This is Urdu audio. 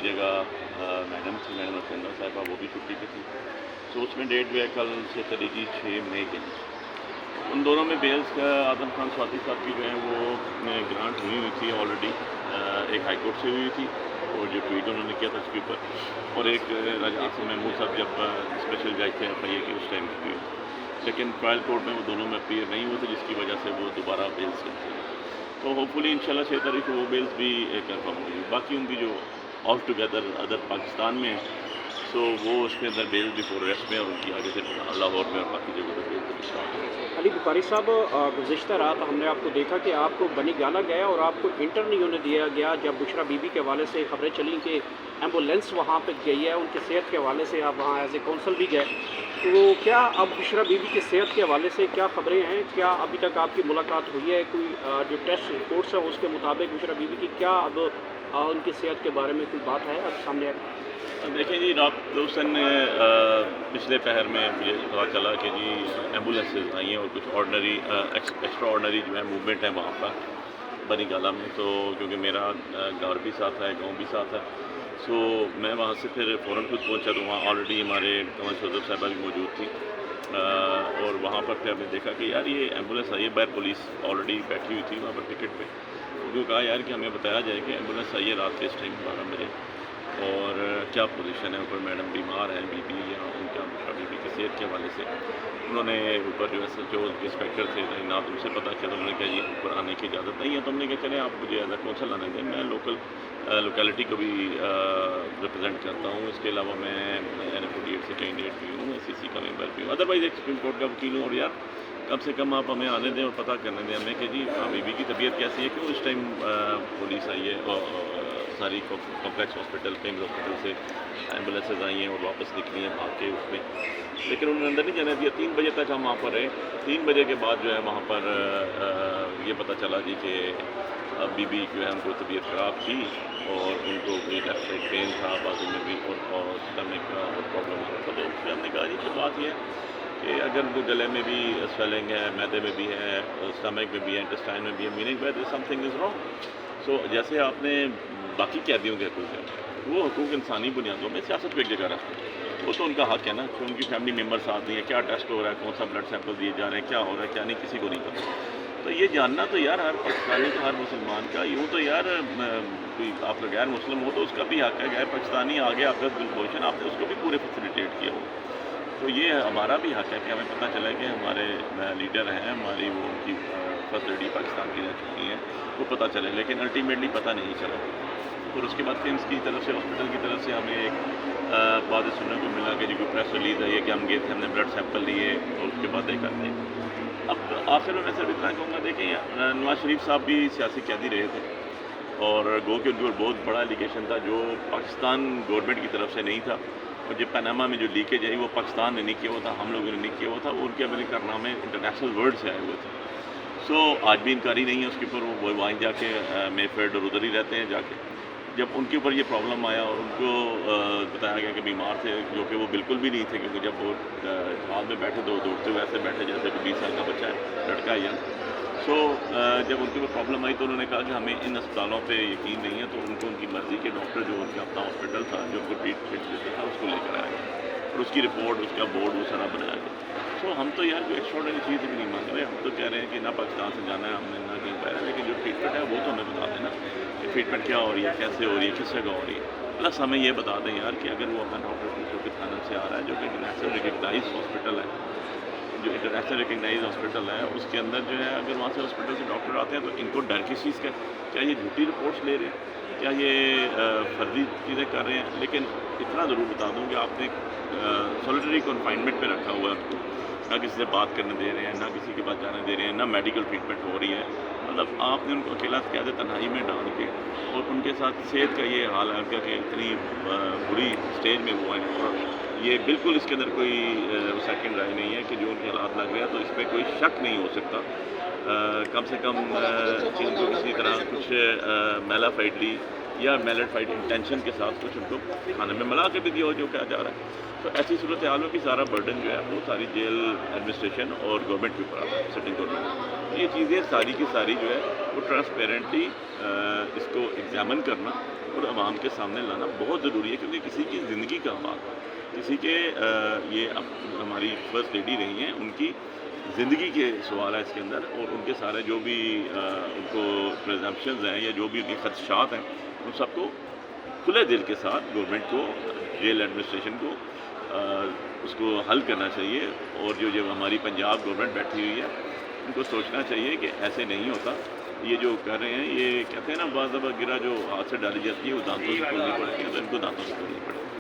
جگہ میڈم تھی، میڈم رسندہ صاحبہ، وہ بھی چھٹی پہ تھی. تو اس میں ڈیٹ جو ہے کل سے چلی گی 6 مئی کے. ان دونوں میں بیلز کا اعظم خان سواتی صاحب کی جو ہے وہ گرانٹ ہوئی تھی آلریڈی. ایک ہائی کورٹ سے ہوئی تھی اور جو ٹویٹ انہوں نے کیا تھا اس کے اوپر، اور ایک راجہ آصف محمود صاحب جب اسپیشل جج تھے ایف آئی اے کے اس ٹائم کی ہوئی. لیکن ٹرائل کورٹ میں وہ دونوں میں اپیئر نہیں ہوئے تھے، جس کی وجہ سے وہ دوبارہ بیلز کے تھے. تو ہوپ فلی انشاءاللہ 6 تاریخ کو وہ بیلز بھی کنفرم ہوگی. باقی ان کی جو آل ٹوگیدر ادر پاکستان میں ہیں، سو وہ اس کے اندر بیل بفور ریسٹ میں، اور ان کی آگے سے لاہور میں اور باقی جگہوں پہ بیل بھی اسٹارٹ ہوگی. علی بخاری صاحب، گزشتہ رات ہم نے آپ کو دیکھا کہ آپ کو بنی گالا گیا اور آپ کو انٹر نہیں ہونے دیا گیا جب بشرا بی بی کے حوالے سے خبریں چلیں کہ ایمبولینس وہاں پہ گئی ہے، ان کی صحت کے حوالے سے آپ وہاں ایز اے کونسل بھی گئے. تو کیا اب بشرا بی بی کی صحت کے حوالے سے کیا خبریں ہیں؟ کیا ابھی تک آپ کی ملاقات ہوئی ہے؟ کوئی جو ٹیسٹ رپورٹس ہیں اس کے مطابق بشرا بی بی کی کیا اب ان کی صحت کے بارے میں کوئی بات ہے اب سامنے آئی؟ دیکھیں جی، رات حسن نے پچھلے پہر میں مجھے پتا چلا کہ جی ایمبولینسز آئی ہیں اور کچھ آرڈنری ایکسٹرا آرڈنری جو ہے موومنٹ ہے وہاں پر بنی گالا میں. تو کیونکہ میرا گھر بھی ساتھ ہے، گاؤں بھی ساتھ ہے، سو میں وہاں سے پھر فوراً خود پہنچا. تو وہاں آلریڈی ہمارے قمر شوذب صاحبہ بھی موجود تھی، اور وہاں پر پھر ہم نے دیکھا کہ یار یہ ایمبولینس آئی ہے. باہر پولیس آلریڈی بیٹھی ہوئی تھی وہاں پر ٹکٹ پہ. ان کو کہا یار کہ ہمیں بتایا جائے کہ ایمبولینس آئی ہے رات کے اس ٹائم 12 بجے، اور کیا پوزیشن ہے. اوپر میڈم بیمار ہیں، بی بی یا ان کا بی بی کی صحت کے حوالے سے انہوں نے اوپر جو ہے جو انسپیکٹر تھے نہ تم سے پتہ چلا، انہوں نے کہا جی اوپر آنے کی اجازت نہیں ہے. تو ہم نے کہا چلیں آپ مجھے ایز اے کونسل آنے دیں، میں لوکیلٹی کو بھی ریپرزینٹ کرتا ہوں. اس کے علاوہ میں NF48 سے کینڈیڈیٹ بھی ہوں، SEC کا ممبر بھی ہوں، ادروائز ایک سپریم کورٹ کا وکیل ہوں. اور یار کم سے کم آپ ہمیں آنے دیں اور پتہ کرنے دیں ہمیں کہ جی بی بی کی طبیعت کیسی ہے. کیوں اس ٹائم پولیس آئی ہے اور ساری کمپلیکس ہاسپٹل پیمز ہاسپٹل سے ایمبولینسز آئی ہیں اور واپس نکلی ہیں بھاگ کے اس میں. لیکن انہوں نے اندر نہیں جانے دیا. 3 بجے تک ہم وہاں پر رہے. 3 بجے کے بعد جو ہے وہاں پر یہ پتہ چلا جی کہ بی بی جو ہے ان کو طبیعت خراب تھی اور ان کو لیفٹ سائڈ پین تھا بازو میں بھی اور اسٹمک کا پرابلم ہو رہا تھا. تو پھر ہم نے کہا جی کہ بات یہ ہے کہ اگر گلے میں بھی سویلنگ ہے، میدے میں بھی ہے، اسٹمک میں بھی ہے، انٹسٹائن میں بھی ہے، meaning by something is wrong. So جیسے آپ نے باقی قیدیوں کے حقوق ہیں، وہ حقوق انسانی بنیادوں میں سیاست کو ایک جگہ رکھتے ہیں. وہ تو ان کا حق ہے نا کہ ان کی فیملی ممبر ساتھ نہیں ہے، کیا ٹیسٹ ہو رہا ہے، کون سا بلڈ سیمپل دیے جا رہے ہیں، کیا ہو رہا ہے کیا نہیں، کسی کو نہیں پتا. تو یہ جاننا تو یار ہر پاکستانی کا، ہر مسلمان کا. یوں تو یار کوئی آپ کا غیر مسلم ہو تو اس کا بھی حق ہے. غیر پاکستانی آگے آپ کا پوزیشن آپ نے اس کو بھی پورے فیسیلیٹیٹ کیا ہو. تو یہ ہمارا بھی حق ہے کہ ہمیں پتہ چلے کہ ہمارے لیڈر ہیں، ہماری وہ ان کی فرسٹ لیڈی پاکستان کی رہ چکی ہیں، وہ پتہ چلے. لیکن الٹیمیٹلی پتہ نہیں چلا. اور اس کے بعد فیمس کی طرف سے، ہاسپٹل کی طرف سے ہمیں ایک بات سننے کو ملا کہ جی کوئی پریس ریلیز ہے کہ ہم گئے تھے، ہم نے بلڈ سیمپل لیے اور اس کے بعد دیکھا تھے. اب آخر میں صرف اتنا کہوں گا، دیکھیں نواز شریف صاحب بھی سیاسی قیدی رہے تھے اور گو کہ ان کے اوپر بہت بڑا ایلیگیشن تھا جو پاکستان گورنمنٹ کی طرف سے نہیں تھا. اور جو پاناما میں جو لیکیج ہے وہ پاکستان نے نہیں کیا ہوا تھا، ہم لوگوں نے نہیں کیا ہوا تھا. وہ ان کے عملی کارنامے انٹرنیشنل ورلڈ سے آئے ہوئے تھے. سو آج بھی انکاری نہیں ہے اس کے اوپر. وہ وہیں جا کے میفیڈ اور ادھر ہی رہتے ہیں. جا کے جب ان کے اوپر یہ پرابلم آیا اور ان کو بتایا گیا کہ بیمار تھے، جو کہ وہ بالکل بھی نہیں تھے، کیونکہ جب وہ جہاز میں بیٹھے تو وہ دوڑتے ہوئے ایسے بیٹھے جیسے کہ 20 سال کا بچہ ہے، لڑکا ہے ینگ. سو جب ان کے اوپر پرابلم آئی تو انہوں نے کہا کہ ہمیں ان اسپتالوں پہ یقین نہیں ہے. تو ان کو ان کی مرضی کے ڈاکٹر جو ان کا اپنا ہاسپٹل تھا جو ان کو ٹریٹمنٹ دیتا تھا اس کو لے کر آیا گیا اور اس کی رپورٹ، اس کا بورڈ وہ سارا بنایا گیا. سو ہم تو یار کوئی ایکسٹراڈنری چیز بھی نہیں مانگ رہے. ہم تو کہہ رہے ہیں کہ نہ پاکستان سے جانا ہے ہم نے، نہ کہیں پہ. لیکن جو ٹریٹمنٹ ہے وہ تو ہمیں بتا دینا کہ ٹریٹمنٹ کیا ہو رہی ہے، کیسے ہو رہی ہے، کس جگہ ہو رہی ہے. پلس ہمیں یہ بتا دیں یار کہ اگر وہ اپنا ڈاکٹر جو کہ تھانہ سے آ رہا ہے، جو کہ انٹرنیشنل ریکگنائز ہاسپٹل ہے، جو انٹرنیشنل ریکگنائز ہاسپٹل ہے، اس کے اندر جو ہے اگر وہاں سے ہاسپٹل سے ڈاکٹر آتے ہیں تو ان کو ڈر کس چیز کا؟ کیا یہ جھوٹی رپورٹس لے رہے ہیں؟ کیا یہ فرضی چیزیں کر رہے ہیں؟ لیکن اتنا ضرور بتا دوں کہ آپ نے سولیٹری کنفائنمنٹ پہ رکھا ہوا ہے ان کو، نہ کسی سے بات کرنے دے رہے ہیں، نہ کسی کے پاس جانے دے رہے ہیں، نہ میڈیکل ٹریٹمنٹ ہو رہی ہے. مطلب آپ نے ان کو اکیلا قید تنہائی میں ڈال کے اور ان کے ساتھ صحت کا یہ حال ہے کہ اتنی بری اسٹیج میں ہوا ہے. اور یہ بالکل اس کے اندر کوئی سیکنڈ رائے نہیں ہے کہ جو ان کے حالات لگ رہے ہیں تو اس پہ کوئی شک نہیں ہو سکتا. کم سے کم کہ ان کو کسی طرح کچھ میلا فائڈلی یا میلڈفائڈ انٹینشن کے ساتھ کچھ ان کو کھانے میں ملا کے بھی دیا ہو جو کیا جا رہا ہے. تو ایسی صورتحال میں بھی سارا برڈن جو ہے وہ ساری جیل ایڈمنسٹریشن اور گورنمنٹ کے اوپر آتا ہے, سٹنگ گورنمنٹ. یہ چیزیں ساری کی ساری جو ہے وہ ٹرانسپیرنٹلی اس کو ایگزامن کرنا اور عوام کے سامنے لانا بہت ضروری ہے, کیونکہ کسی کی زندگی کا بات ہے, کسی کے یہ ہماری فرسٹ لیڈی رہی ہیں, ان کی زندگی کے سوال ہے اس کے اندر, اور ان کے سارے جو بھی ان کو پریزمپشنز ہیں یا جو بھی ان کے خدشات ہیں ان سب کو کھلے دل کے ساتھ گورنمنٹ کو, جیل ایڈمنسٹریشن کو اس کو حل کرنا چاہیے. اور جو ہماری پنجاب گورنمنٹ بیٹھی ہوئی ہے ان کو سوچنا چاہیے کہ ایسے نہیں ہوتا. یہ جو کر رہے ہیں, یہ کہتے ہیں نا بعض دفعہ گرا جو ہاتھ سے ڈالی جاتی ہے وہ دانتوں سے کھولنی پڑتی ہے, تو ان کو دانتوں سے کھولنی پڑتی ہے.